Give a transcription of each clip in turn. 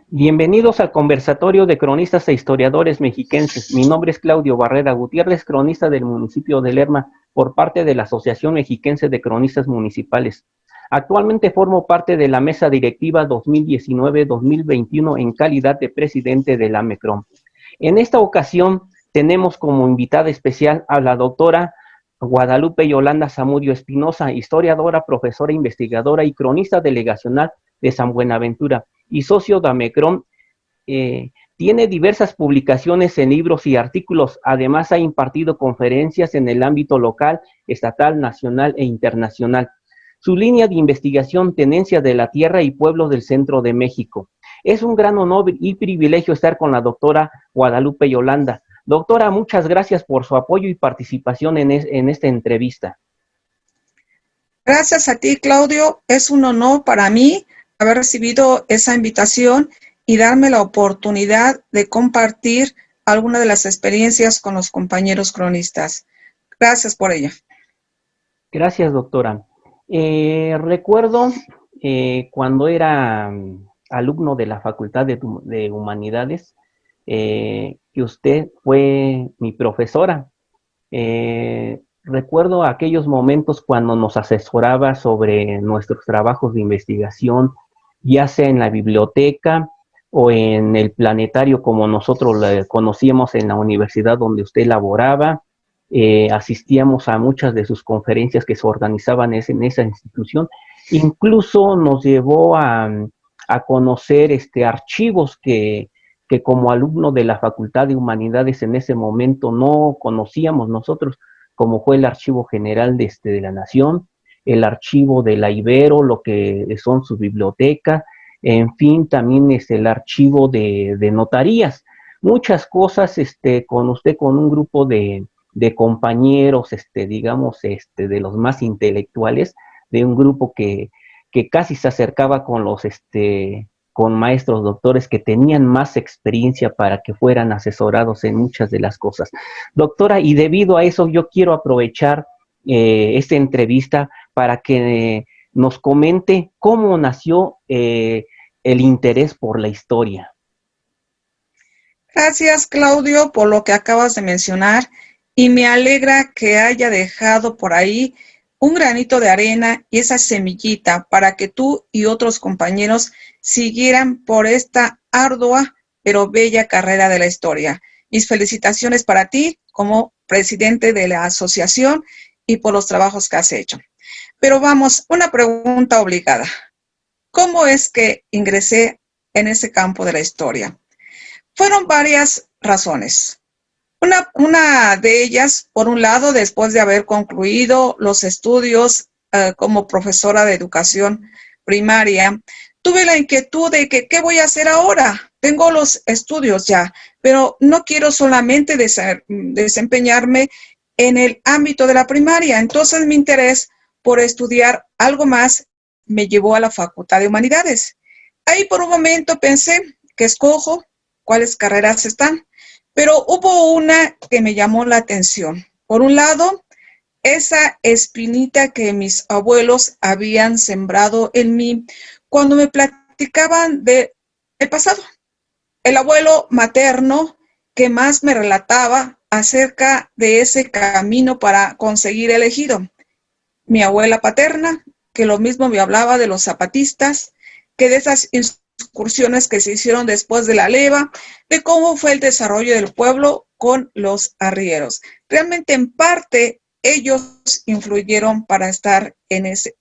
Bienvenidos al conversatorio de cronistas e historiadores mexiquenses. Mi nombre es Claudio Barrera Gutiérrez, cronista del municipio de Lerma, por parte de la Asociación Mexiquense de Cronistas Municipales. Actualmente formo parte de la mesa directiva 2019-2021 en calidad de presidente de la MECROM. En esta ocasión tenemos como invitada especial a la doctora Guadalupe Yolanda Zamudio Espinosa, historiadora, profesora investigadora y cronista delegacional de San Buenaventura y socio de AMECROM. Tiene diversas publicaciones en libros y artículos. Además, ha impartido conferencias en el ámbito local, estatal, nacional e internacional. Su línea de investigación, Tenencia de la Tierra y Pueblos del Centro de México. Es un gran honor y privilegio estar con la doctora Guadalupe Yolanda. Doctora, muchas gracias por su apoyo y participación en esta entrevista. Gracias a ti, Claudio. Es un honor para mí haber recibido esa invitación y darme la oportunidad de compartir algunas de las experiencias con los compañeros cronistas. Gracias por ello. Gracias, doctora. Recuerdo cuando era alumno de la Facultad de Humanidades, que usted fue mi profesora. Recuerdo aquellos momentos cuando nos asesoraba sobre nuestros trabajos de investigación, ya sea en la biblioteca o en el planetario, como nosotros lo conocíamos en la universidad donde usted laboraba. Asistíamos a muchas de sus conferencias que se organizaban en esa institución. Incluso nos llevó a conocer archivos que como alumno de la Facultad de Humanidades en ese momento no conocíamos nosotros, como fue el Archivo General de la Nación, el Archivo de la Ibero, lo que son su biblioteca, en fin, también el archivo de notarías. Muchas cosas con usted, con un grupo de compañeros, digamos, de los más intelectuales, de un grupo que casi se acercaba con los, con maestros doctores que tenían más experiencia para que fueran asesorados en muchas de las cosas. Doctora, y debido a eso yo quiero aprovechar esta entrevista para que nos comente cómo nació el interés por la historia. Gracias, Claudio, por lo que acabas de mencionar, y me alegra que haya dejado por ahí un granito de arena y esa semillita para que tú y otros compañeros siguieran por esta ardua pero bella carrera de la historia. Mis felicitaciones para ti como presidente de la asociación y por los trabajos que has hecho. Pero vamos, una pregunta obligada. ¿Cómo es que ingresé en ese campo de la historia? Fueron varias razones. Una de ellas, por un lado, después de haber concluido los estudios como profesora de educación primaria, tuve la inquietud de que, ¿qué voy a hacer ahora? Tengo los estudios ya, pero no quiero solamente desempeñarme en el ámbito de la primaria. Entonces, mi interés por estudiar algo más me llevó a la Facultad de Humanidades. Ahí por un momento pensé que escojo cuáles carreras están. Pero hubo una que me llamó la atención. Por un lado, esa espinita que mis abuelos habían sembrado en mí cuando me platicaban del pasado. El abuelo materno que más me relataba acerca de ese camino para conseguir el ejido. Mi abuela paterna, que lo mismo me hablaba de los zapatistas, que de esas excursiones que se hicieron después de la leva, de cómo fue el desarrollo del pueblo con los arrieros. Realmente, en parte, ellos influyeron para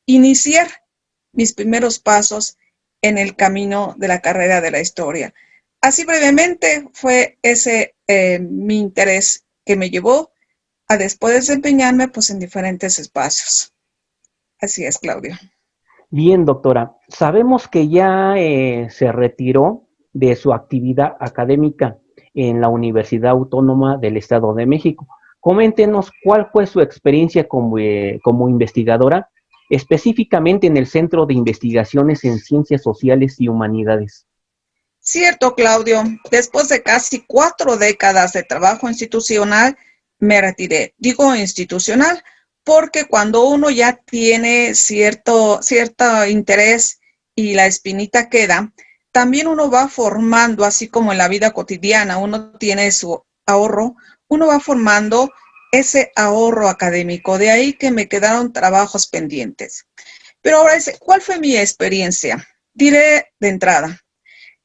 iniciar mis primeros pasos en el camino de la carrera de la historia. Así brevemente fue ese mi interés que me llevó a después desempeñarme pues en diferentes espacios. Así es, Claudio. Bien, doctora, sabemos que ya se retiró de su actividad académica en la Universidad Autónoma del Estado de México. Coméntenos cuál fue su experiencia como investigadora, específicamente en el Centro de Investigaciones en Ciencias Sociales y Humanidades. Cierto, Claudio. Después de casi 4 décadas de trabajo institucional, me retiré. Digo institucional porque cuando uno ya tiene cierto interés y la espinita queda, también uno va formando, así como en la vida cotidiana, uno tiene su ahorro, uno va formando ese ahorro académico. De ahí que me quedaron trabajos pendientes. Pero ahora, ¿cuál fue mi experiencia? Diré de entrada.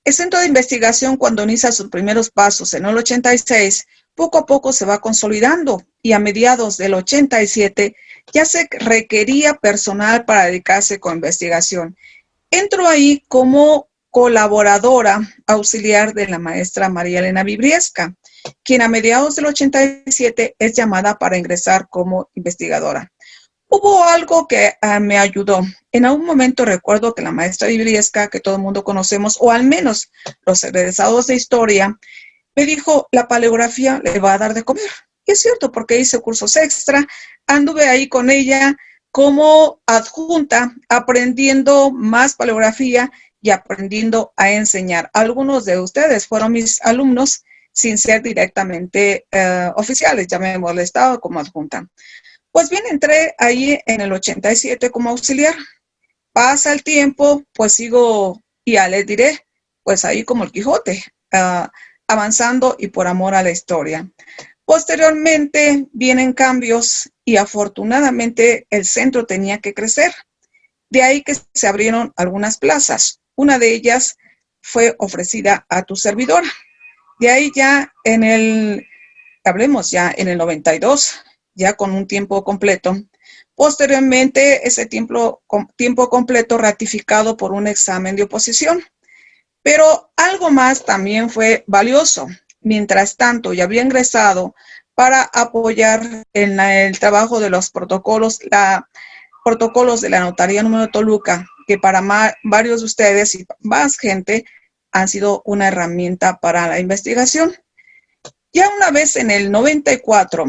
El centro de investigación, cuando inicia sus primeros pasos en el 86, poco a poco se va consolidando y a mediados del 87 ya se requería personal para dedicarse con investigación. Entro ahí como colaboradora auxiliar de la maestra María Elena Vibriesca, quien a mediados del 87 es llamada para ingresar como investigadora. Hubo algo que me ayudó. En algún momento recuerdo que la maestra Vibriesca, que todo el mundo conocemos, o al menos los egresados de historia, me dijo, la paleografía le va a dar de comer. Y es cierto, porque hice cursos extra, anduve ahí con ella como adjunta, aprendiendo más paleografía y aprendiendo a enseñar. Algunos de ustedes fueron mis alumnos sin ser directamente oficiales, ya me molestaba como adjunta. Pues bien, entré ahí en el 87 como auxiliar. Pasa el tiempo, pues sigo, ya les diré, pues ahí como el Quijote, avanzando y por amor a la historia. Posteriormente vienen cambios y afortunadamente el centro tenía que crecer. De ahí que se abrieron algunas plazas. Una de ellas fue ofrecida a tu servidora. De ahí ya hablemos ya en el 92, ya con un tiempo completo. Posteriormente, ese tiempo completo ratificado por un examen de oposición. Pero algo más también fue valioso. Mientras tanto, ya había ingresado para apoyar en el trabajo de los protocolos de la Notaría Número de Toluca, que para varios de ustedes y más gente han sido una herramienta para la investigación. Ya una vez en el 94,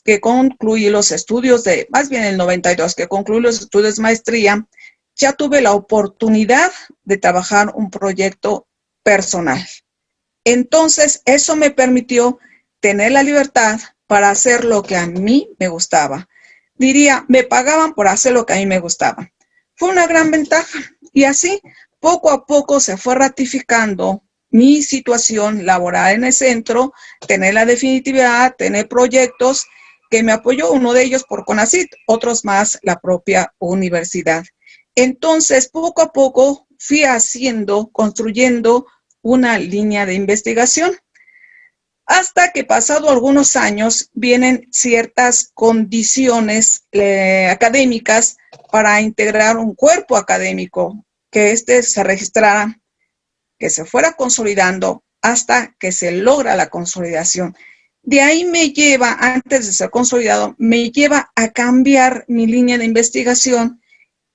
que concluí los estudios más bien el 92, que concluí los estudios de maestría, ya tuve la oportunidad de trabajar un proyecto personal. Entonces, eso me permitió tener la libertad para hacer lo que a mí me gustaba. Diría, me pagaban por hacer lo que a mí me gustaba. Fue una gran ventaja y así, poco a poco se fue ratificando mi situación laboral en el centro, tener la definitividad, tener proyectos que me apoyó, uno de ellos por CONACYT, otros más la propia universidad. Entonces, poco a poco fui construyendo una línea de investigación, hasta que pasado algunos años vienen ciertas condiciones académicas para integrar un cuerpo académico, que se registrara, que se fuera consolidando hasta que se logra la consolidación. De ahí me lleva, antes de ser consolidado, me lleva a cambiar mi línea de investigación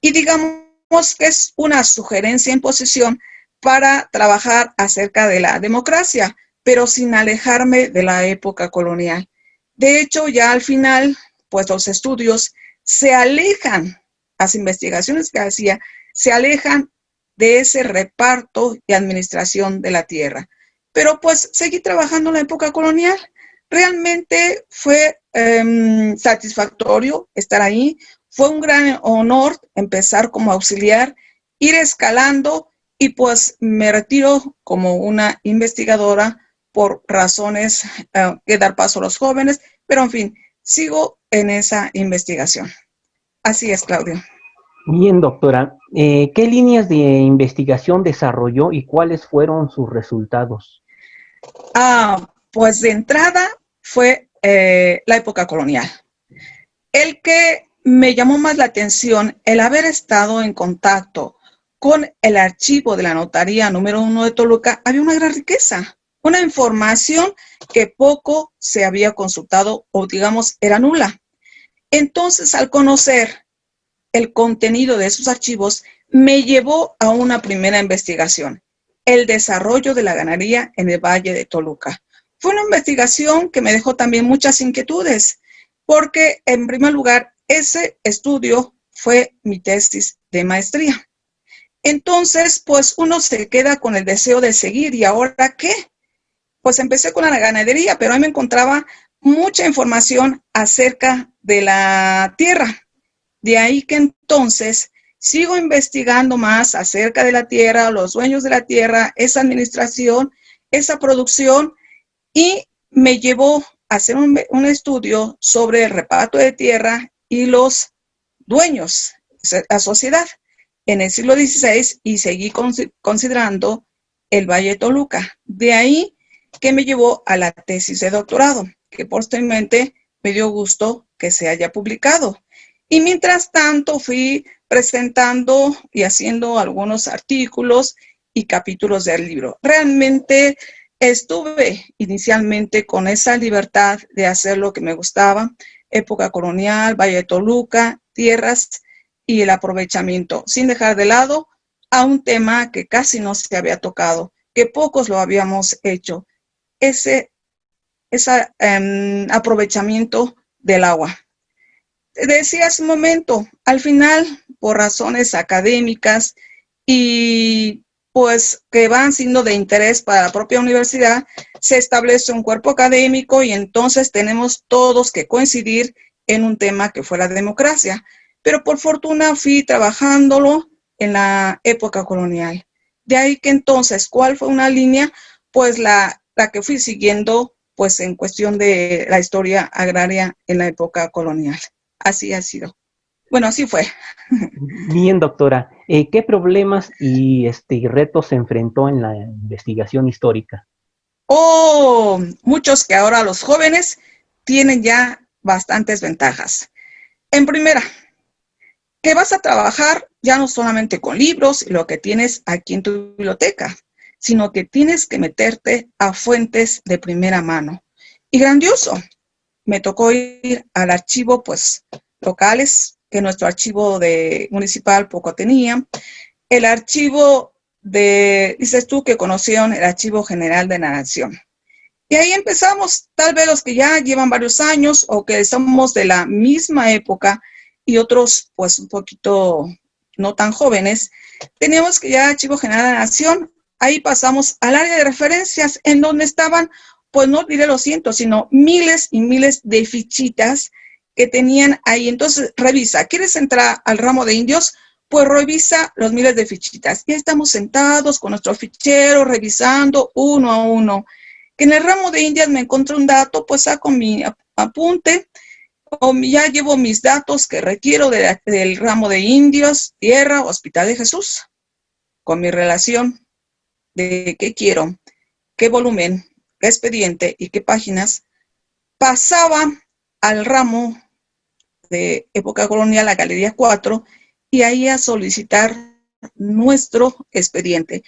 y digamos que es una sugerencia en posición para trabajar acerca de la democracia, pero sin alejarme de la época colonial. De hecho, ya al final, pues los estudios se alejan, las investigaciones que hacía, se alejan de ese reparto y administración de la tierra. Pero pues seguí trabajando en la época colonial. Realmente fue satisfactorio estar ahí. Fue un gran honor empezar como auxiliar, ir escalando y pues me retiro como una investigadora por razones que dar paso a los jóvenes, pero en fin, sigo en esa investigación. Así es, Claudio. Bien, doctora. ¿Qué líneas de investigación desarrolló y cuáles fueron sus resultados? Pues de entrada fue la época colonial. El que me llamó más la atención, el haber estado en contacto con el archivo de la Notaría Número 1 de Toluca, había una gran riqueza, una información que poco se había consultado o digamos era nula. Entonces, al conocer el contenido de esos archivos, me llevó a una primera investigación, el desarrollo de la ganadería en el Valle de Toluca. Fue una investigación que me dejó también muchas inquietudes, porque en primer lugar, ese estudio fue mi tesis de maestría. Entonces, pues uno se queda con el deseo de seguir. ¿Y ahora qué? Pues empecé con la ganadería, pero ahí me encontraba mucha información acerca de la tierra. De ahí que entonces sigo investigando más acerca de la tierra, los dueños de la tierra, esa administración, esa producción, y me llevó a hacer un estudio sobre el reparto de tierra y los dueños, la sociedad, en el siglo XVI, y seguí considerando el Valle de Toluca. De ahí que me llevó a la tesis de doctorado, que posteriormente me dio gusto que se haya publicado. Y mientras tanto fui presentando y haciendo algunos artículos y capítulos del libro. Realmente estuve inicialmente con esa libertad de hacer lo que me gustaba, época colonial, Valle de Toluca, tierras y el aprovechamiento, sin dejar de lado a un tema que casi no se había tocado, que pocos lo habíamos hecho, ese aprovechamiento del agua. Decía hace un momento, al final, por razones académicas y pues que van siendo de interés para la propia universidad, se establece un cuerpo académico y entonces tenemos todos que coincidir en un tema que fue la democracia. Pero por fortuna fui trabajándolo en la época colonial. De ahí que entonces, ¿cuál fue una línea? Pues la que fui siguiendo pues en cuestión de la historia agraria en la época colonial. Así ha sido. Bueno, así fue. Bien, doctora. ¿Qué problemas y retos se enfrentó en la investigación histórica? Oh, muchos que ahora los jóvenes tienen ya bastantes ventajas. En primera, que vas a trabajar ya no solamente con libros y lo que tienes aquí en tu biblioteca, sino que tienes que meterte a fuentes de primera mano. Y grandioso, me tocó ir al archivo, pues, locales, que nuestro archivo municipal poco tenía. El archivo dices tú que conocieron el Archivo General de la Nación. Y ahí empezamos, tal vez los que ya llevan varios años o que somos de la misma época y otros, pues, un poquito no tan jóvenes, teníamos que ya Archivo General de la Nación. Ahí pasamos al área de referencias, en donde estaban, pues no diré los cientos, sino miles y miles de fichitas que tenían ahí. Entonces, revisa, ¿quieres entrar al ramo de indios? Pues revisa los miles de fichitas. Ya estamos sentados con nuestro fichero, revisando uno a uno. Que en el ramo de indias me encontré un dato, pues saco mi apunte, o ya llevo mis datos que requiero del ramo de indios, tierra, Hospital de Jesús, con mi relación de qué quiero, qué volumen, qué expediente y qué páginas. Pasaba al ramo de época colonial, la Galería 4, y ahí a solicitar nuestro expediente.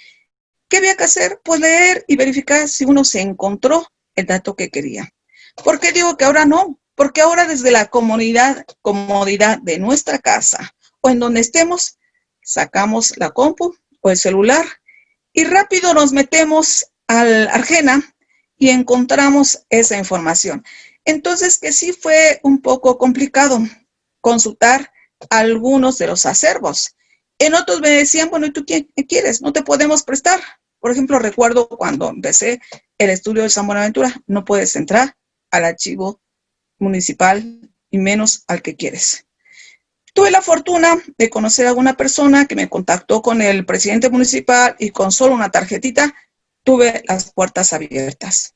¿Qué había que hacer? Pues leer y verificar si uno se encontró el dato que quería. ¿Por qué digo que ahora no? Porque ahora desde la comodidad de nuestra casa o en donde estemos, sacamos la compu o el celular y rápido nos metemos al Argena y encontramos esa información. Entonces, que sí fue un poco complicado consultar algunos de los acervos. En otros me decían, bueno, ¿y tú qué quieres? No te podemos prestar. Por ejemplo, recuerdo cuando empecé el estudio de San Buenaventura, no puedes entrar al archivo municipal y menos al que quieres. Tuve la fortuna de conocer a alguna persona que me contactó con el presidente municipal y con solo una tarjetita tuve las puertas abiertas.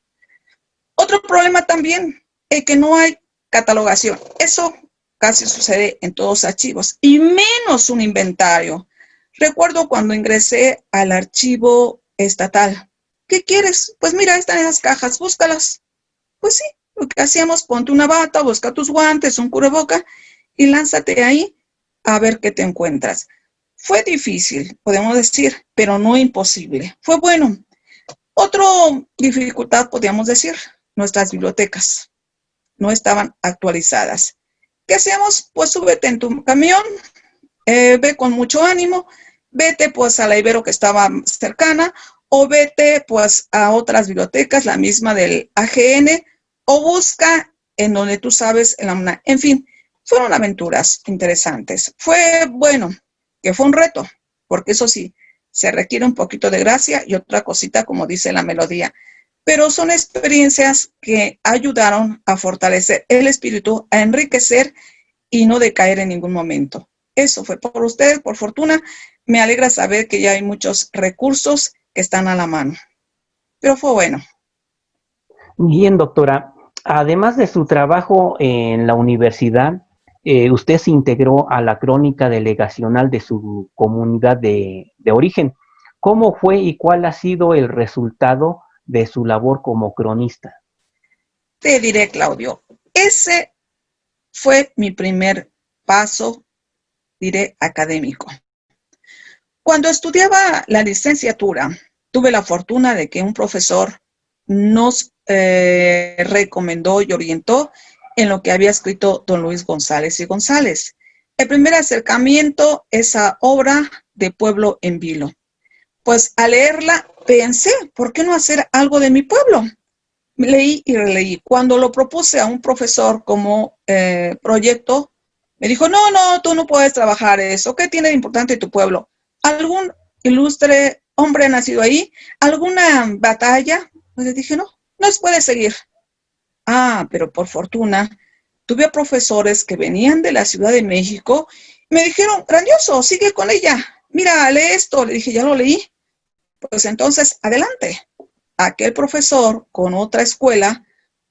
Otro problema también es que no hay catalogación. Eso casi sucede en todos los archivos y menos un inventario. Recuerdo cuando ingresé al archivo estatal. ¿Qué quieres? Pues mira, están esas cajas, búscalas. Pues sí, lo que hacíamos, ponte una bata, busca tus guantes, un cubreboca y lánzate ahí a ver qué te encuentras. Fue difícil, podemos decir, pero no imposible. Fue bueno. Otra dificultad, podríamos decir, nuestras bibliotecas no estaban actualizadas. ¿Qué hacíamos? Pues súbete en tu camión, ve con mucho ánimo, vete pues a la Ibero que estaba cercana, o vete pues a otras bibliotecas, la misma del AGN, o busca en donde tú sabes, en la UNAM. En fin, fueron aventuras interesantes. Fue bueno, que fue un reto, porque eso sí, se requiere un poquito de gracia y otra cosita, como dice la melodía. Pero son experiencias que ayudaron a fortalecer el espíritu, a enriquecer y no decaer en ningún momento. Eso fue por ustedes, por fortuna. Me alegra saber que ya hay muchos recursos que están a la mano. Pero fue bueno. Bien, doctora. Además de su trabajo en la universidad, usted se integró a la crónica delegacional de su comunidad de origen. ¿Cómo fue y cuál ha sido el resultado de su labor como cronista? Te diré, Claudio, ese fue mi primer paso, diré, académico. Cuando estudiaba la licenciatura, tuve la fortuna de que un profesor nos recomendó y orientó en lo que había escrito don Luis González y González. El primer acercamiento, esa obra de Pueblo en Vilo. Pues al leerla pensé, ¿por qué no hacer algo de mi pueblo? Leí y releí. Cuando lo propuse a un profesor como proyecto, me dijo, no, tú no puedes trabajar eso. ¿Qué tiene de importante tu pueblo? ¿Algún ilustre hombre nacido ahí? ¿Alguna batalla? Pues le dije, no se puede seguir. Ah, pero por fortuna, tuve profesores que venían de la Ciudad de México y me dijeron, grandioso, sigue con ella. Mira, lee esto. Le dije, ya lo leí. Pues entonces, adelante. Aquel profesor con otra escuela,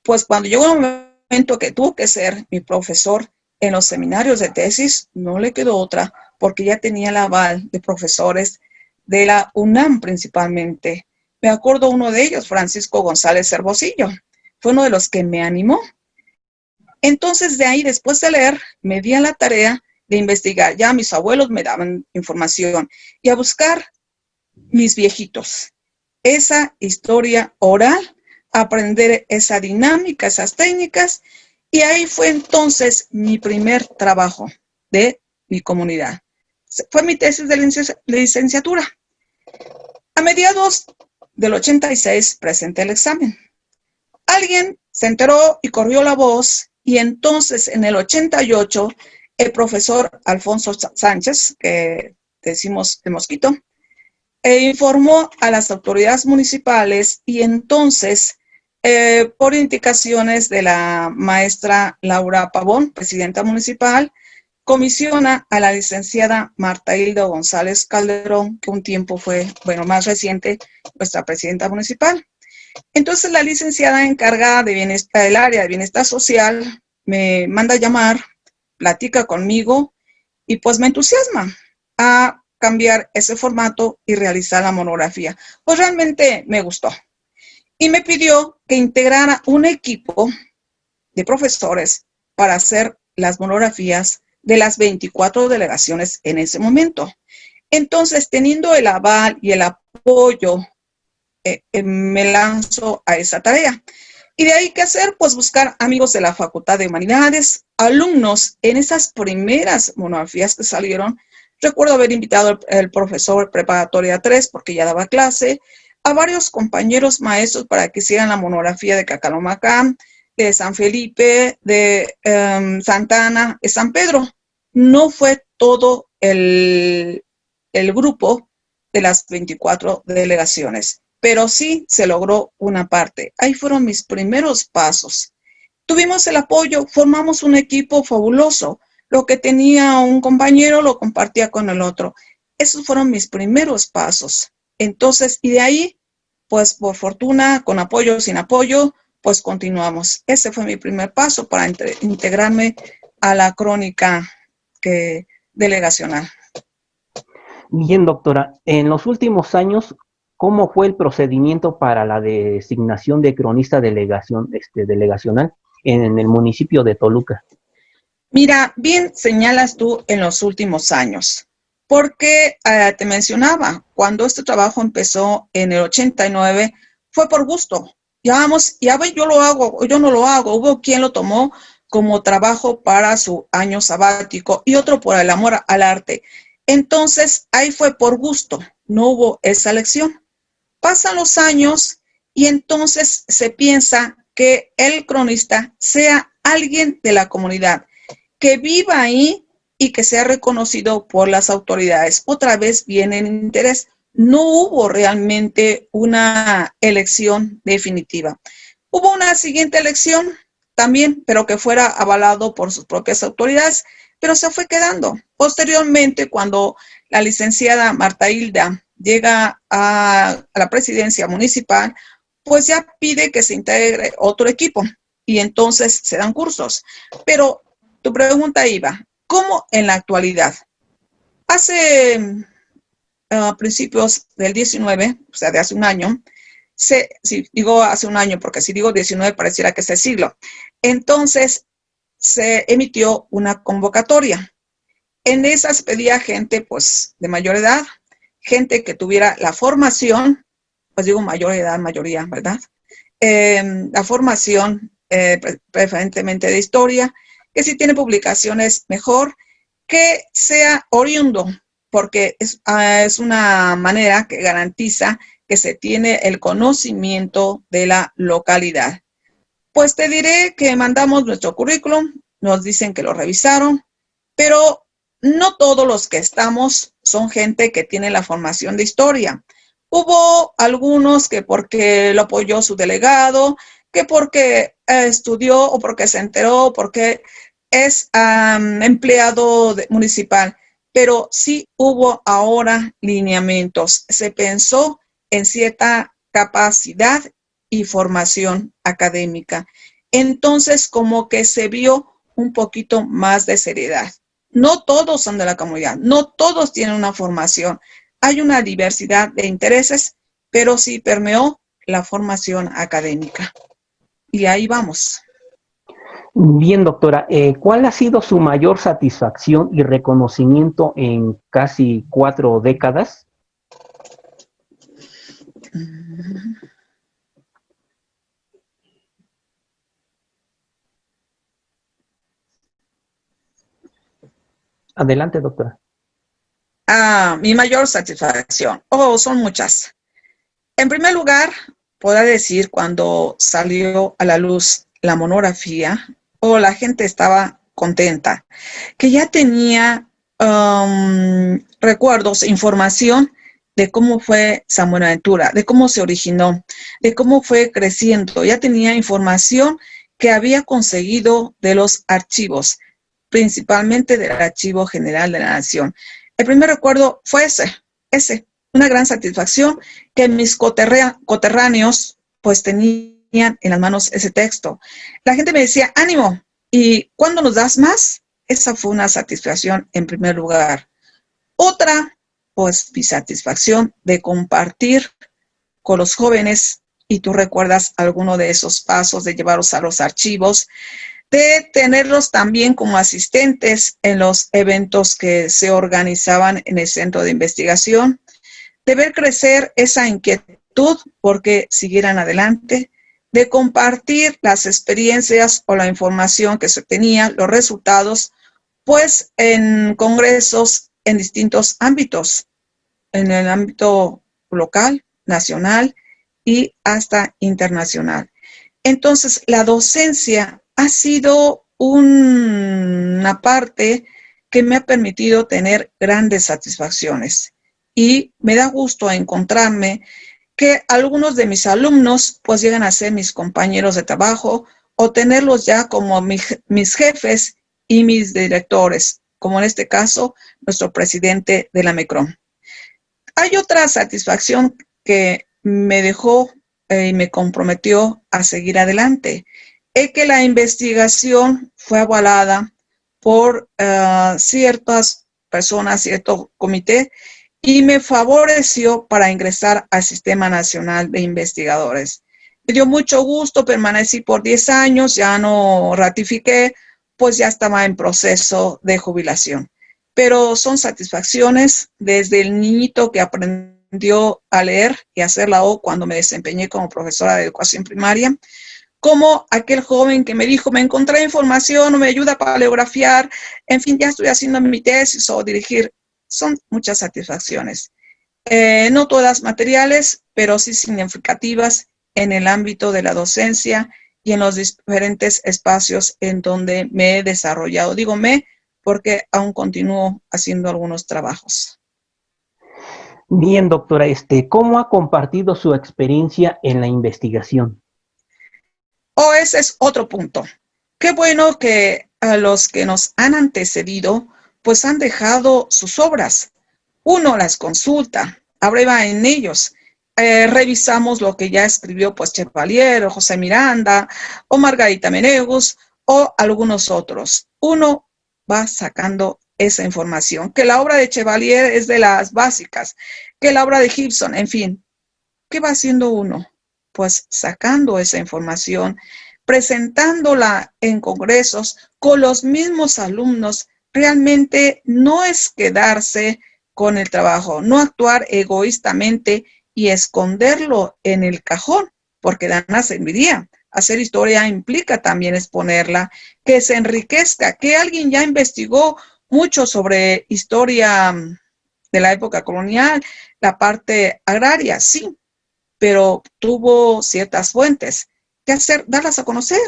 pues cuando llegó el momento que tuvo que ser mi profesor en los seminarios de tesis, no le quedó otra, porque ya tenía el aval de profesores de la UNAM principalmente. Me acuerdo uno de ellos, Francisco González Hermosillo, fue uno de los que me animó. Entonces de ahí, después de leer, me di a la tarea de investigar. Ya mis abuelos me daban información y a buscar mis viejitos. Esa historia oral, aprender esa dinámica, esas técnicas, y ahí fue entonces mi primer trabajo de mi comunidad. Fue mi tesis de licenciatura. A mediados del 86 presenté el examen. Alguien se enteró y corrió la voz, y entonces en el 88 el profesor Alfonso Sánchez, que decimos el Mosquito, informó a las autoridades municipales y entonces, por indicaciones de la maestra Laura Pavón, presidenta municipal, comisiona a la licenciada Marta Hilda González Calderón, que un tiempo fue, más reciente, nuestra presidenta municipal. Entonces la licenciada encargada de bienestar, del área de bienestar social, me manda a llamar, platica conmigo y pues me entusiasma a cambiar ese formato y realizar la monografía. Pues realmente me gustó. Y me pidió que integrara un equipo de profesores para hacer las monografías de las 24 delegaciones en ese momento. Entonces, teniendo el aval y el apoyo, me lanzo a esa tarea. ¿Y de ahí qué hacer? Pues buscar amigos de la Facultad de Humanidades, alumnos en esas primeras monografías que salieron. Recuerdo haber invitado al profesor preparatoria 3 porque ya daba clase, a varios compañeros maestros para que hicieran la monografía de Cacalomacán, de San Felipe, de Santana, de San Pedro. No fue todo el grupo de las 24 delegaciones, pero sí se logró una parte. Ahí fueron mis primeros pasos. Tuvimos el apoyo, formamos un equipo fabuloso. Lo que tenía un compañero lo compartía con el otro. Esos fueron mis primeros pasos. Entonces, y de ahí, pues por fortuna, con apoyo o sin apoyo, pues continuamos. Ese fue mi primer paso para integrarme a la crónica delegacional. Bien, doctora, en los últimos años, ¿cómo fue el procedimiento para la designación de cronista delegacional en el municipio de Toluca? Mira, bien señalas tú en los últimos años, porque te mencionaba, cuando este trabajo empezó en el 89, fue por gusto. Ya yo lo hago, yo no lo hago. Hubo quien lo tomó como trabajo para su año sabático y otro por el amor al arte. Entonces, ahí fue por gusto, no hubo esa elección. Pasan los años y entonces se piensa que el cronista sea alguien de la comunidad, que viva ahí y que sea reconocido por las autoridades. Otra vez viene el interés. No hubo realmente una elección definitiva. Hubo una siguiente elección también, pero que fuera avalado por sus propias autoridades, pero se fue quedando. Posteriormente, cuando la licenciada Marta Hilda llega a la presidencia municipal, pues ya pide que se integre otro equipo y entonces se dan cursos. Pero tu pregunta iba, ¿cómo en la actualidad? Hace principios del 19, o sea, de hace un año, si digo hace un año, porque si digo 19 pareciera que es el siglo, entonces se emitió una convocatoria. En esas pedía gente, pues, de mayor edad, gente que tuviera la formación, pues digo mayor edad, mayoría, ¿verdad? La formación preferentemente de historia, que si tiene publicaciones mejor, que sea oriundo, porque es una manera que garantiza que se tiene el conocimiento de la localidad. Pues te diré que mandamos nuestro currículum, nos dicen que lo revisaron, pero no todos los que estamos son gente que tiene la formación de historia. Hubo algunos que porque lo apoyó su delegado, que porque estudió o porque se enteró, porque es empleado municipal, pero sí hubo ahora lineamientos. Se pensó en cierta capacidad y formación académica. Entonces, como que se vio un poquito más de seriedad. No todos son de la comunidad, no todos tienen una formación. Hay una diversidad de intereses, pero sí permeó la formación académica. Y ahí vamos. Bien, doctora, ¿cuál ha sido su mayor satisfacción y reconocimiento en casi 4 décadas? Adelante, doctora. Mi mayor satisfacción. Son muchas. En primer lugar, podrá decir cuando salió a la luz la monografía, la gente estaba contenta, que ya tenía recuerdos, información de cómo fue San Buenaventura, de cómo se originó, de cómo fue creciendo. Ya tenía información que había conseguido de los archivos, principalmente del Archivo General de la Nación. El primer recuerdo fue ese, una gran satisfacción que mis coterráneos pues tenían en las manos ese texto. La gente me decía, ánimo, ¿y cuándo nos das más? Esa fue una satisfacción en primer lugar. Otra, pues mi satisfacción de compartir con los jóvenes, y tú recuerdas alguno de esos pasos de llevarlos a los archivos, de tenerlos también como asistentes en los eventos que se organizaban en el centro de investigación, de ver crecer esa inquietud porque siguieran adelante, de compartir las experiencias o la información que se tenía, los resultados, pues en congresos en distintos ámbitos, en el ámbito local, nacional y hasta internacional. Entonces, la docencia ha sido una parte que me ha permitido tener grandes satisfacciones y me da gusto encontrarme que algunos de mis alumnos pues llegan a ser mis compañeros de trabajo o tenerlos ya como mis jefes y mis directores, como en este caso nuestro presidente de la MECROM. Hay otra satisfacción que me dejó y me comprometió a seguir adelante, es que la investigación fue avalada por ciertas personas, cierto comité, y me favoreció para ingresar al Sistema Nacional de Investigadores. Me dio mucho gusto, permanecí por 10 años, ya no ratifiqué, pues ya estaba en proceso de jubilación. Pero son satisfacciones desde el niñito que aprendió a leer y a hacer la O cuando me desempeñé como profesora de educación primaria, como aquel joven que me dijo, me encontré información o me ayuda para paleografiar, en fin, ya estoy haciendo mi tesis o dirigir. Son muchas satisfacciones. No todas materiales, pero sí significativas en el ámbito de la docencia y en los diferentes espacios en donde me he desarrollado. Digo me, porque aún continúo haciendo algunos trabajos. Bien, doctora, ¿cómo ha compartido su experiencia en la investigación? Ese es otro punto. Qué bueno que a los que nos han antecedido, pues han dejado sus obras. Uno las consulta, abreva en ellos. Revisamos lo que ya escribió pues Chevalier, o José Miranda, o Margarita Menegus, o algunos otros. Uno va sacando esa información, que la obra de Chevalier es de las básicas, que la obra de Gibson, en fin. ¿Qué va haciendo uno? Pues sacando esa información, presentándola en congresos con los mismos alumnos. Realmente no es quedarse con el trabajo, no actuar egoístamente y esconderlo en el cajón, porque dan a serviría. Hacer historia implica también exponerla, que se enriquezca, que alguien ya investigó mucho sobre historia de la época colonial, la parte agraria, sí, pero tuvo ciertas fuentes. ¿Qué hacer? Darlas a conocer.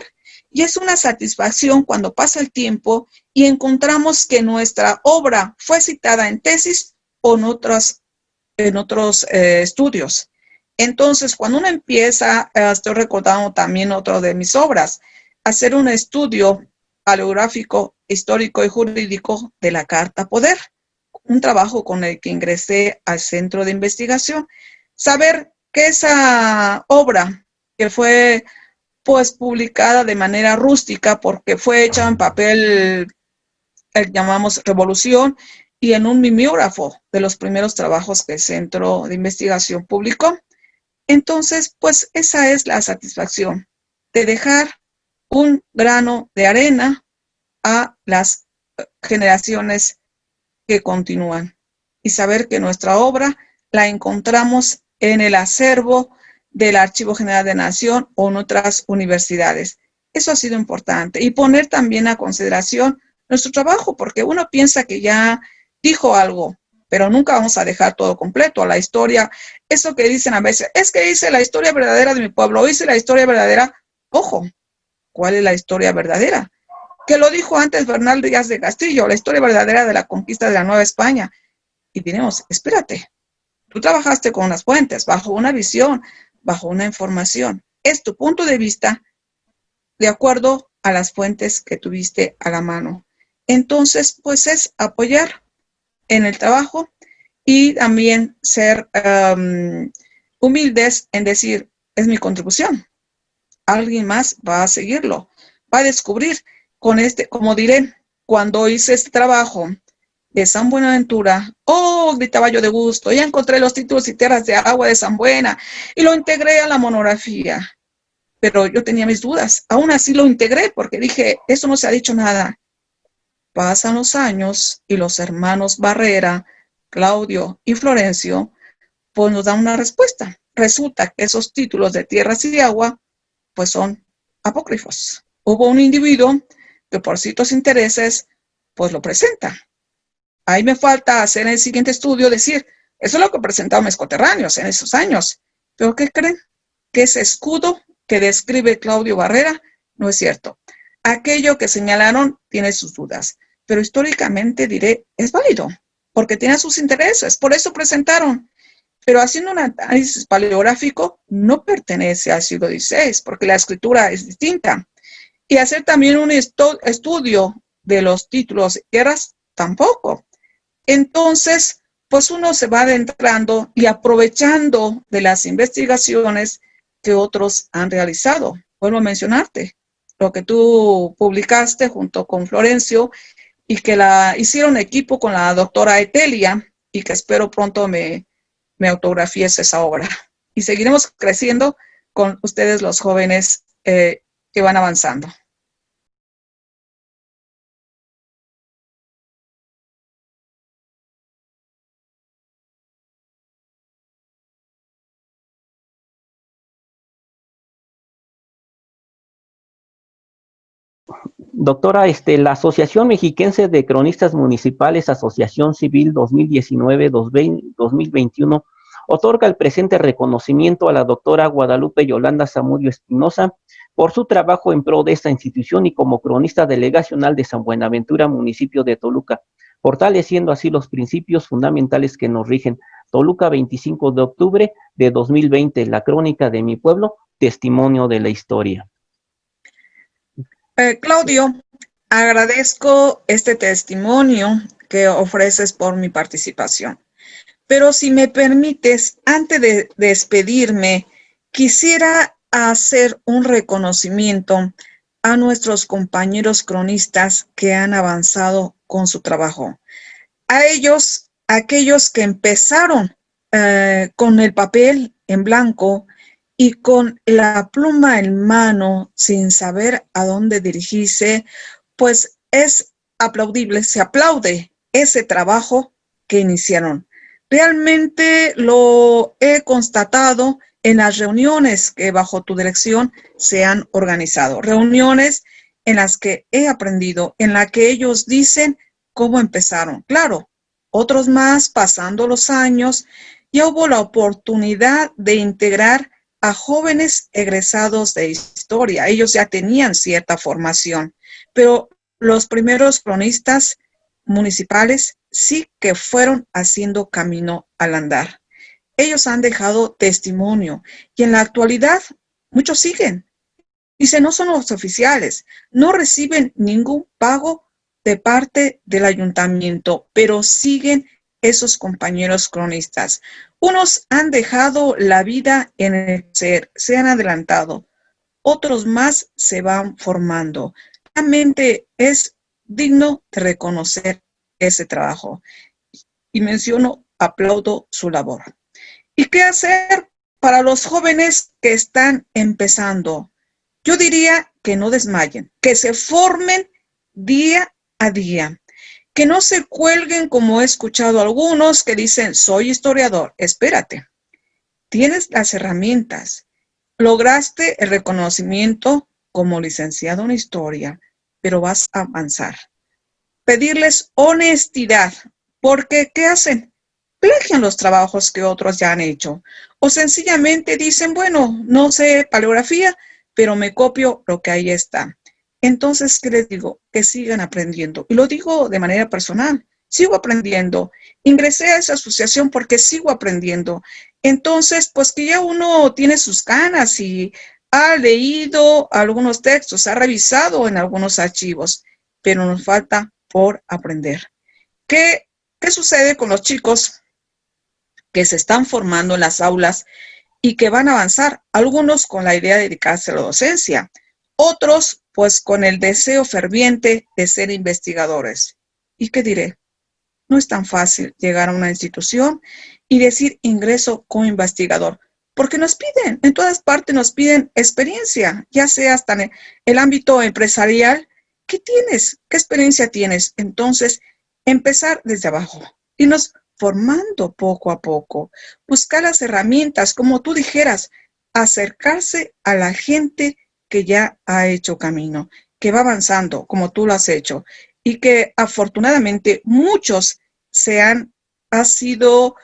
Y es una satisfacción cuando pasa el tiempo y encontramos que nuestra obra fue citada en tesis o en otros estudios. Entonces, cuando uno empieza, estoy recordando también otro de mis obras, hacer un estudio paleográfico, histórico y jurídico de la Carta Poder, un trabajo con el que ingresé al centro de investigación. Saber que esa obra, que fue pues publicada de manera rústica porque fue hecha en papel, llamamos Revolución, y en un mimeógrafo de los primeros trabajos que el centro de investigación publicó. Entonces, pues esa es la satisfacción de dejar un grano de arena a las generaciones que continúan y saber que nuestra obra la encontramos en el acervo del Archivo General de Nación o en otras universidades. Eso ha sido importante. Y poner también a consideración nuestro trabajo, porque uno piensa que ya dijo algo, pero nunca vamos a dejar todo completo. La historia, eso que dicen a veces, es que hice la historia verdadera de mi pueblo, hice la historia verdadera. Ojo, ¿cuál es la historia verdadera? Que lo dijo antes Bernal Díaz de Castillo, la historia verdadera de la conquista de la Nueva España. Y diremos, espérate, tú trabajaste con las fuentes, bajo una visión, bajo una información. Es tu punto de vista de acuerdo a las fuentes que tuviste a la mano. Entonces, pues es apoyar en el trabajo y también ser humildes en decir, es mi contribución. Alguien más va a seguirlo, va a descubrir con como diré, cuando hice este trabajo de San Buenaventura, gritaba yo de gusto, ya encontré los títulos y tierras de agua de San Buena y lo integré a la monografía. Pero yo tenía mis dudas, aún así lo integré porque dije, eso no se ha dicho nada. Pasan los años y los hermanos Barrera, Claudio y Florencio, pues nos dan una respuesta. Resulta que esos títulos de tierras y agua, pues son apócrifos. Hubo un individuo que por ciertos intereses, pues lo presenta. Ahí me falta hacer en el siguiente estudio, decir, eso es lo que presentaron mis coterráneos en esos años. ¿Pero qué creen? Que ese escudo que describe Claudio Barrera no es cierto. Aquello que señalaron tiene sus dudas, pero históricamente diré, es válido, porque tiene sus intereses, por eso presentaron. Pero haciendo un análisis paleográfico no pertenece al siglo XVI, porque la escritura es distinta. Y hacer también un estudio de los títulos y tierras, tampoco. Entonces, pues uno se va adentrando y aprovechando de las investigaciones que otros han realizado. Vuelvo a mencionarte lo que tú publicaste junto con Florencio y que la hicieron equipo con la doctora Etelia y que espero pronto me autografíes esa obra. Y seguiremos creciendo con ustedes los jóvenes que van avanzando. Doctora, la Asociación Mexiquense de Cronistas Municipales, Asociación Civil 2019-2021, otorga el presente reconocimiento a la doctora Guadalupe Yolanda Zamudio Espinosa por su trabajo en pro de esta institución y como cronista delegacional de San Buenaventura, municipio de Toluca, fortaleciendo así los principios fundamentales que nos rigen. Toluca, 25 de octubre de 2020, la crónica de mi pueblo, testimonio de la historia. Claudio, Agradezco este testimonio que ofreces por mi participación. Pero si me permites, antes de despedirme, quisiera hacer un reconocimiento a nuestros compañeros cronistas que han avanzado con su trabajo. A ellos, aquellos que empezaron con el papel en blanco y con la pluma en mano sin saber a dónde dirigirse, pues es aplaudible, se aplaude ese trabajo que iniciaron. Realmente lo he constatado en las reuniones que bajo tu dirección se han organizado. Reuniones en las que he aprendido, en las que ellos dicen cómo empezaron. Claro, otros más, pasando los años, ya hubo la oportunidad de integrar a jóvenes egresados de historia. Ellos ya tenían cierta formación, pero los primeros cronistas municipales sí que fueron haciendo camino al andar. Ellos han dejado testimonio y en la actualidad muchos siguen. Dice, no son los oficiales, no reciben ningún pago de parte del ayuntamiento, pero siguen esos compañeros cronistas. Unos han dejado la vida en el ser, se han adelantado, otros más se van formando. Realmente es digno de reconocer ese trabajo. Y menciono, aplaudo su labor. ¿Y qué hacer para los jóvenes que están empezando? Yo diría que no desmayen, que se formen día a día, que no se cuelguen como he escuchado a algunos que dicen, soy historiador. Espérate, tienes las herramientas, lograste el reconocimiento como licenciado en historia, pero vas a avanzar. Pedirles honestidad, porque ¿qué hacen? Plagian los trabajos que otros ya han hecho, o sencillamente dicen, bueno, no sé paleografía, pero me copio lo que ahí está. Entonces, ¿qué les digo? Que sigan aprendiendo. Y lo digo de manera personal, sigo aprendiendo. Ingresé a esa asociación porque sigo aprendiendo. Entonces, pues que ya uno tiene sus ganas y ha leído algunos textos, ha revisado en algunos archivos, pero nos falta por aprender. ¿Qué sucede con los chicos que se están formando en las aulas y que van a avanzar? Algunos con la idea de dedicarse a la docencia, otros pues con el deseo ferviente de ser investigadores. ¿Y qué diré? No es tan fácil llegar a una institución y decir ingreso como investigador, porque nos piden, en todas partes nos piden experiencia, ya sea hasta en el ámbito empresarial. ¿Qué tienes? ¿Qué experiencia tienes? Entonces, empezar desde abajo, irnos formando poco a poco, buscar las herramientas, como tú dijeras, acercarse a la gente que ya ha hecho camino, que va avanzando como tú lo has hecho y que afortunadamente muchos han sido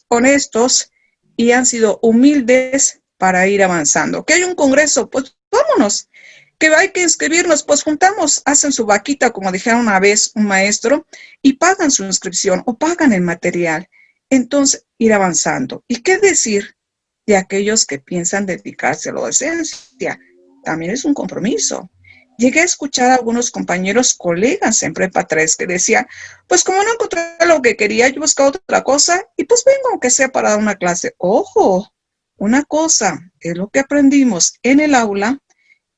honestos y han sido humildes para ir avanzando. Que hay un congreso, pues vámonos. Que hay que inscribirnos, pues juntamos, hacen su vaquita, como dijeron una vez un maestro, y pagan su inscripción o pagan el material. Entonces, ir avanzando. ¿Y qué decir de aquellos que piensan dedicarse a la docencia? También es un compromiso. Llegué a escuchar a algunos compañeros, colegas en Prepa 3 que decían, pues como no encontré lo que quería, yo buscaba otra cosa y pues vengo aunque sea para dar una clase. Ojo, una cosa es lo que aprendimos en el aula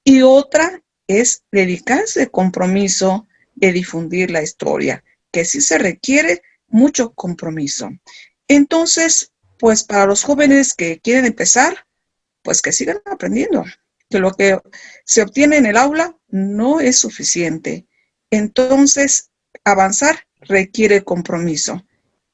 y otra es dedicarse al compromiso de difundir la historia, que sí se requiere mucho compromiso. Entonces, pues para los jóvenes que quieren empezar, pues que sigan aprendiendo, que lo que se obtiene en el aula no es suficiente. Entonces, avanzar requiere compromiso.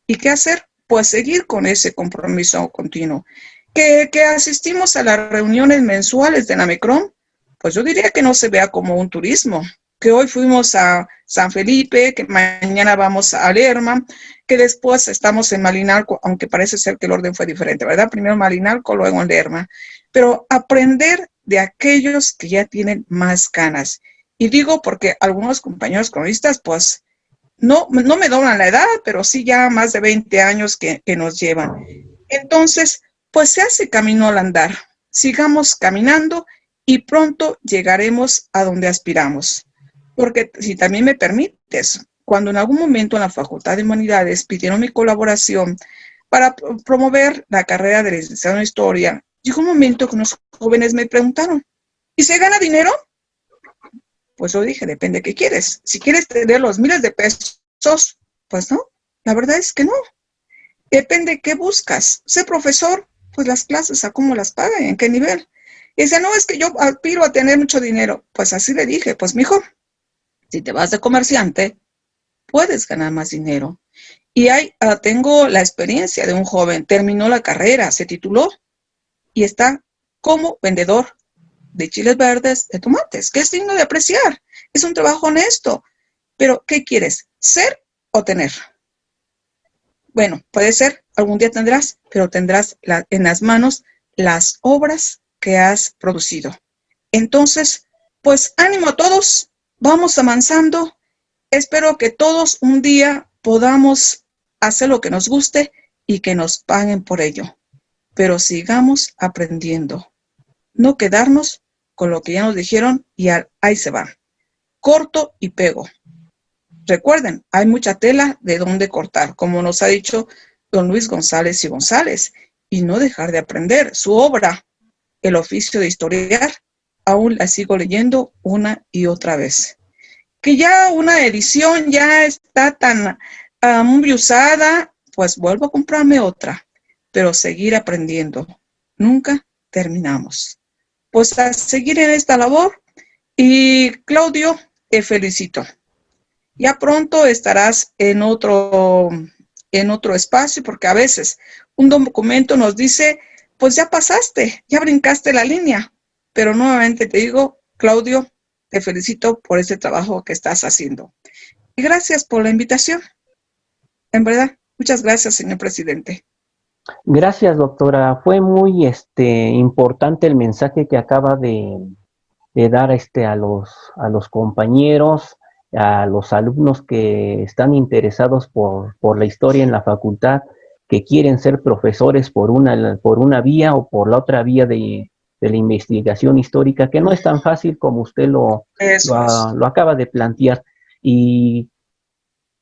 ¿Y qué hacer? Pues seguir con ese compromiso continuo. Que asistimos a las reuniones mensuales de NAMECROM, pues yo diría que no se vea como un turismo, que hoy fuimos a San Felipe, que mañana vamos a Lerma, que después estamos en Malinalco, aunque parece ser que el orden fue diferente, ¿verdad? Primero Malinalco, luego en Lerma. Pero aprender de aquellos que ya tienen más ganas. Y digo porque algunos compañeros cronistas, pues, no me doblan la edad, pero sí ya más de 20 años que nos llevan. Entonces, pues se hace camino al andar. Sigamos caminando y pronto llegaremos a donde aspiramos. Porque si también me permites, cuando en algún momento en la Facultad de Humanidades pidieron mi colaboración para promover la carrera de licenciado en Historia, llegó un momento que unos jóvenes me preguntaron, ¿y se gana dinero? Pues yo dije, depende de qué quieres. Si quieres tener los miles de pesos, pues no, la verdad es que no. Depende de qué buscas. Ser profesor, pues las clases, ¿a cómo las pagan? ¿En qué nivel? Y dice, no, es que yo aspiro a tener mucho dinero. Pues así le dije, pues mijo, si te vas de comerciante, puedes ganar más dinero. Y tengo la experiencia de un joven, terminó la carrera, se tituló y está como vendedor de chiles verdes, de tomates, que es digno de apreciar. Es un trabajo honesto. Pero, ¿qué quieres? ¿Ser o tener? Bueno, puede ser, algún día tendrás, pero tendrás en las manos las obras que has producido. Entonces, pues ánimo a todos, vamos avanzando. Espero que todos un día podamos hacer lo que nos guste y que nos paguen por ello. Pero sigamos aprendiendo. No quedarnos con lo que ya nos dijeron y ahí se va. Corto y pego. Recuerden, hay mucha tela de dónde cortar, como nos ha dicho don Luis González y González, y no dejar de aprender su obra, El oficio de historiar, aún la sigo leyendo una y otra vez. Que ya una edición ya está tan muy usada, pues vuelvo a comprarme otra, pero seguir aprendiendo. Nunca terminamos. Pues a seguir en esta labor y Claudio, te felicito. Ya pronto estarás en otro espacio, porque a veces un documento nos dice, pues ya pasaste, ya brincaste la línea. Pero nuevamente te digo, Claudio, te felicito por este trabajo que estás haciendo. Y gracias por la invitación. En verdad, muchas gracias, señor presidente. Gracias, doctora. Fue muy importante el mensaje que acaba de dar a los compañeros, a los alumnos que están interesados por la historia en la facultad, que quieren ser profesores por una vía o por la otra vía de la investigación histórica, que no es tan fácil como usted lo acaba de plantear. Y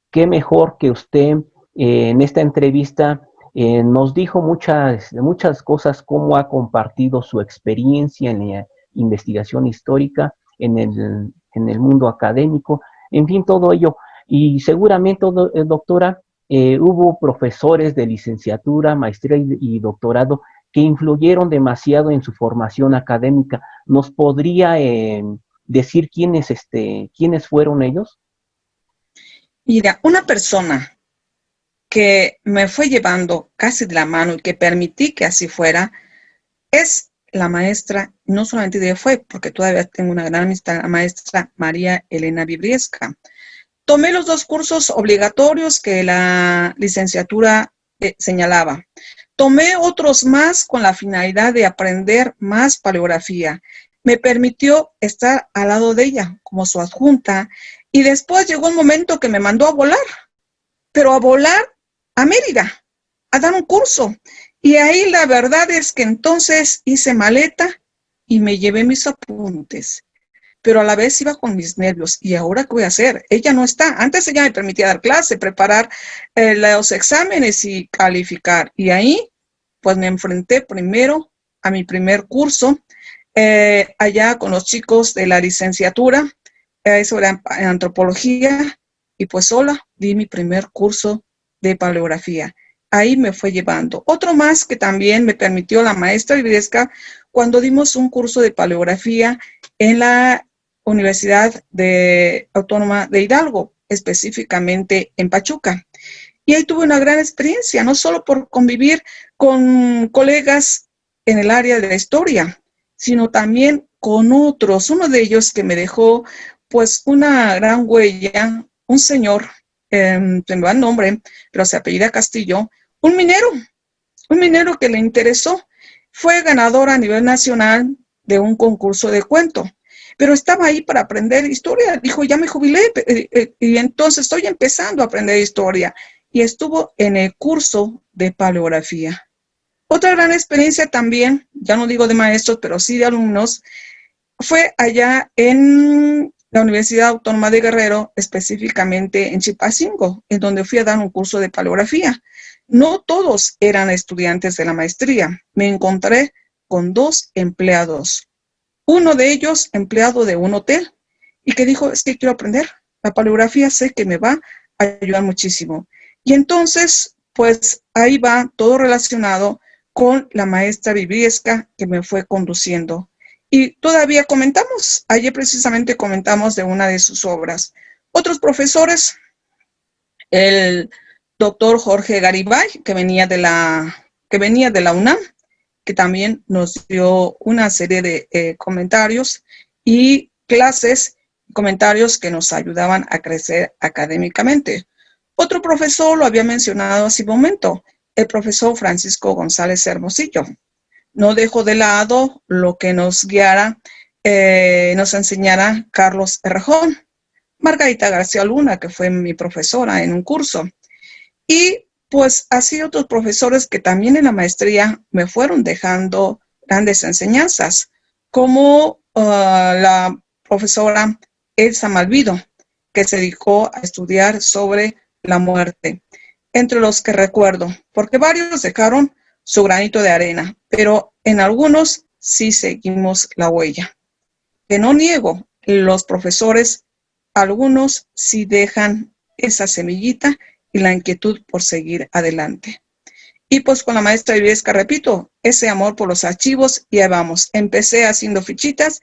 qué mejor que usted en esta entrevista nos dijo muchas cosas, cómo ha compartido su experiencia en la investigación histórica, en el mundo académico, en fin, todo ello. Y seguramente, doctora, hubo profesores de licenciatura, maestría y doctorado que influyeron demasiado en su formación académica. ¿Nos podría decir quiénes fueron ellos? Mira, una persona que me fue llevando casi de la mano y que permití que así fuera, es la maestra, no solamente de fue, porque todavía tengo una gran amistad, la maestra María Elena Vibriesca. Tomé los 2 cursos obligatorios que la licenciatura señalaba. Tomé otros más con la finalidad de aprender más paleografía. Me permitió estar al lado de ella como su adjunta y después llegó un momento que me mandó a volar, pero a volar a Mérida, a dar un curso. Y ahí la verdad es que entonces hice maleta y me llevé mis apuntes, pero a la vez iba con mis nervios. ¿Y ahora qué voy a hacer? Ella no está. Antes ella me permitía dar clase, preparar los exámenes y calificar. Y ahí, pues me enfrenté primero a mi primer curso, allá con los chicos de la licenciatura, sobre antropología, y pues sola di mi primer curso de paleografía. Ahí me fue llevando. Otro más que también me permitió la maestra Vibriesca cuando dimos un curso de paleografía en la Universidad Autónoma de Hidalgo, específicamente en Pachuca. Y ahí tuve una gran experiencia, no solo por convivir con colegas en el área de la historia, sino también con otros. Uno de ellos que me dejó pues una gran huella, un señor, se me va el nombre, pero se apellida Castillo, un minero que le interesó. Fue ganador a nivel nacional de un concurso de cuento, pero estaba ahí para aprender historia. Dijo, ya me jubilé y entonces estoy empezando a aprender historia. Y estuvo en el curso de paleografía. Otra gran experiencia también, ya no digo de maestros, pero sí de alumnos, fue allá en la Universidad Autónoma de Guerrero, específicamente en Chilpancingo, en donde fui a dar un curso de paleografía. No todos eran estudiantes de la maestría. Me encontré con 2 empleados. Uno de ellos, empleado de un hotel, y que dijo, es que quiero aprender. La paleografía sé que me va a ayudar muchísimo. Y entonces, pues ahí va todo relacionado con la maestra Vibriesca que me fue conduciendo. Y todavía comentamos, ayer precisamente comentamos de una de sus obras. Otros profesores, el doctor Jorge Garibay, que venía de la UNAM, que también nos dio una serie de comentarios y clases, comentarios que nos ayudaban a crecer académicamente. Otro profesor lo había mencionado hace un momento, el profesor Francisco González Hermosillo. No dejo de lado lo que nos guiara, nos enseñara Carlos Errejón, Margarita García Luna, que fue mi profesora en un curso, y pues así otros profesores que también en la maestría me fueron dejando grandes enseñanzas, como la profesora Elsa Malvido, que se dedicó a estudiar sobre la muerte, entre los que recuerdo, porque varios dejaron su granito de arena, pero en algunos sí seguimos la huella. Que no niego, los profesores, algunos sí dejan esa semillita y la inquietud por seguir adelante. Y pues con la maestra Vibriesca, repito, ese amor por los archivos, y ahí vamos. Empecé haciendo fichitas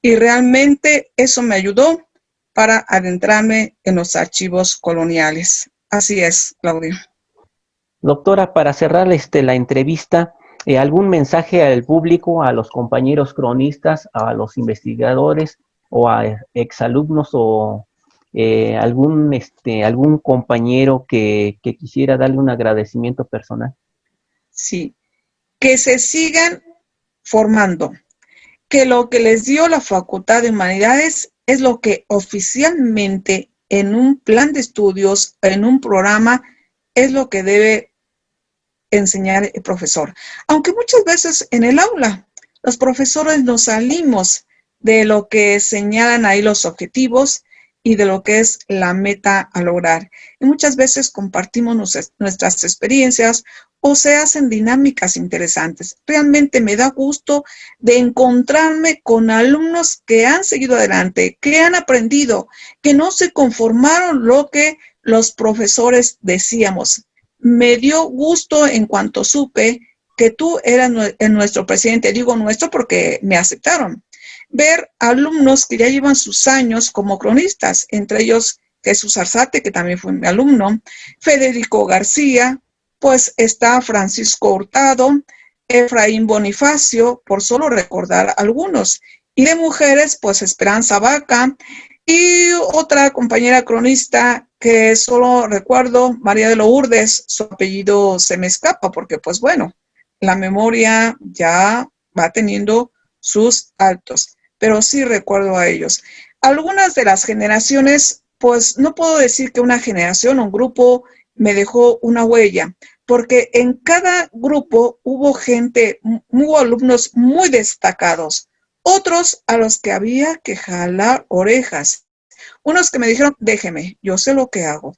y realmente eso me ayudó para adentrarme en los archivos coloniales. Así es, Claudio. Doctora, para cerrar la entrevista, ¿algún mensaje al público, a los compañeros cronistas, a los investigadores o a exalumnos o algún compañero que quisiera darle un agradecimiento personal? Sí, que se sigan formando, que lo que les dio la Facultad de Humanidades es lo que oficialmente en un plan de estudios, en un programa, es lo que debe enseñar el profesor. Aunque muchas veces en el aula los profesores nos salimos de lo que señalan ahí los objetivos y de lo que es la meta a lograr. Y muchas veces compartimos nuestras experiencias o se hacen dinámicas interesantes. Realmente me da gusto de encontrarme con alumnos que han seguido adelante, que han aprendido, que no se conformaron lo que los profesores decíamos. Me dio gusto en cuanto supe que tú eras nuestro presidente. Digo nuestro porque me aceptaron. Ver alumnos que ya llevan sus años como cronistas, entre ellos Jesús Arzate, que también fue mi alumno, Federico García, pues está Francisco Hurtado, Efraín Bonifacio, por solo recordar algunos. Y de mujeres, pues Esperanza Vaca, y otra compañera cronista que solo recuerdo, María de Lourdes, su apellido se me escapa porque pues bueno, la memoria ya va teniendo sus altos, pero sí recuerdo a ellos. Algunas de las generaciones, pues no puedo decir que una generación o un grupo me dejó una huella, porque en cada grupo hubo gente, hubo alumnos muy destacados, otros a los que había que jalar orejas, unos que me dijeron, déjeme, yo sé lo que hago,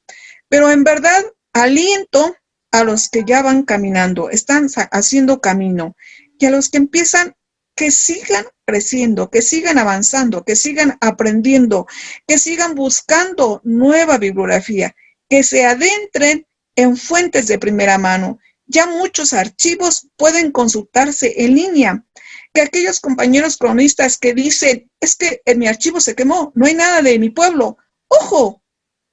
pero en verdad aliento a los que ya van caminando, están haciendo camino, y a los que empiezan, que sigan creciendo, que sigan avanzando, que sigan aprendiendo, que sigan buscando nueva bibliografía, que se adentren en fuentes de primera mano. Ya muchos archivos pueden consultarse en línea. Que aquellos compañeros cronistas que dicen, es que en mi archivo se quemó, no hay nada de mi pueblo. Ojo,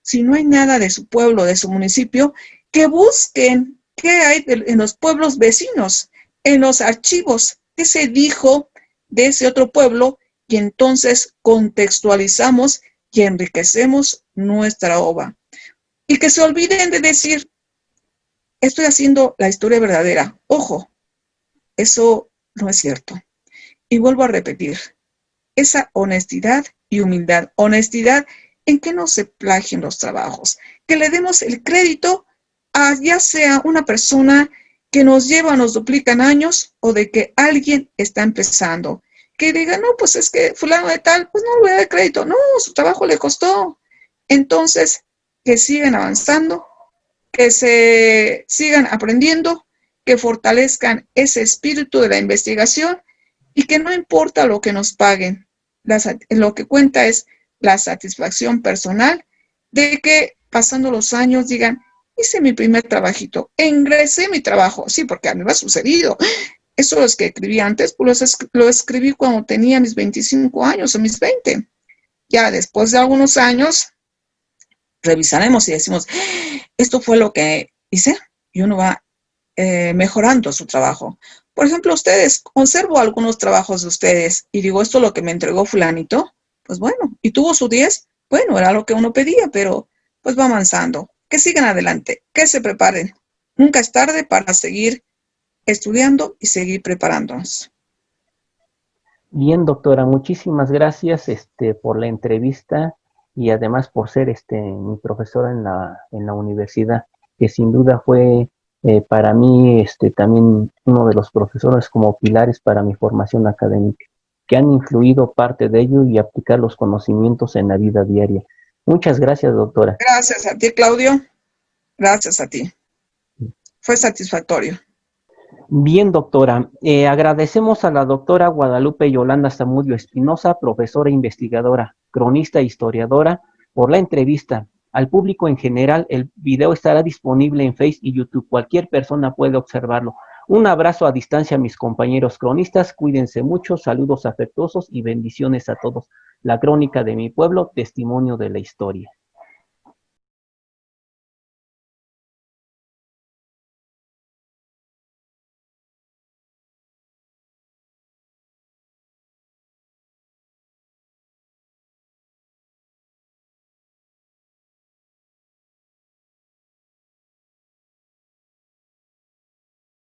si no hay nada de su pueblo, de su municipio, que busquen qué hay en los pueblos vecinos, en los archivos, qué se dijo de ese otro pueblo, y entonces contextualizamos y enriquecemos nuestra obra. Y que se olviden de decir, estoy haciendo la historia verdadera. Ojo, eso no es cierto. Y vuelvo a repetir, esa honestidad y humildad. Honestidad en que no se plagien los trabajos, que le demos el crédito a ya sea una persona que nos lleva, nos duplican años, o de que alguien está empezando, que digan, no, pues es que fulano de tal, pues no le voy a dar crédito. No, su trabajo le costó. Entonces, que sigan avanzando, que se sigan aprendiendo, que fortalezcan ese espíritu de la investigación y que no importa lo que nos paguen, lo que cuenta es la satisfacción personal de que pasando los años digan, hice mi primer trabajito, ingresé mi trabajo, sí, porque a mí me ha sucedido. Eso los que escribí antes, pues lo escribí cuando tenía mis 25 años o mis 20. Ya después de algunos años, revisaremos y decimos, esto fue lo que hice, y uno va mejorando su trabajo. Por ejemplo, ustedes, observo algunos trabajos de ustedes y digo, esto es lo que me entregó fulanito, pues bueno, y tuvo su 10, bueno, era lo que uno pedía, pero pues va avanzando. Que sigan adelante, que se preparen. Nunca es tarde para seguir estudiando y seguir preparándonos. Bien, doctora, muchísimas gracias por la entrevista y además por ser mi profesora en la universidad, que sin duda fue para mí también uno de los profesores como pilares para mi formación académica, que han influido parte de ello y aplicar los conocimientos en la vida diaria. Muchas gracias, doctora. Gracias a ti, Claudio. Gracias a ti. Fue satisfactorio. Bien, doctora. Agradecemos a la doctora Guadalupe Yolanda Zamudio Espinosa, profesora e investigadora, cronista e historiadora, por la entrevista. Al público en general, el video estará disponible en Facebook y YouTube. Cualquier persona puede observarlo. Un abrazo a distancia a mis compañeros cronistas. Cuídense mucho. Saludos afectuosos y bendiciones a todos. La crónica de mi pueblo, testimonio de la historia.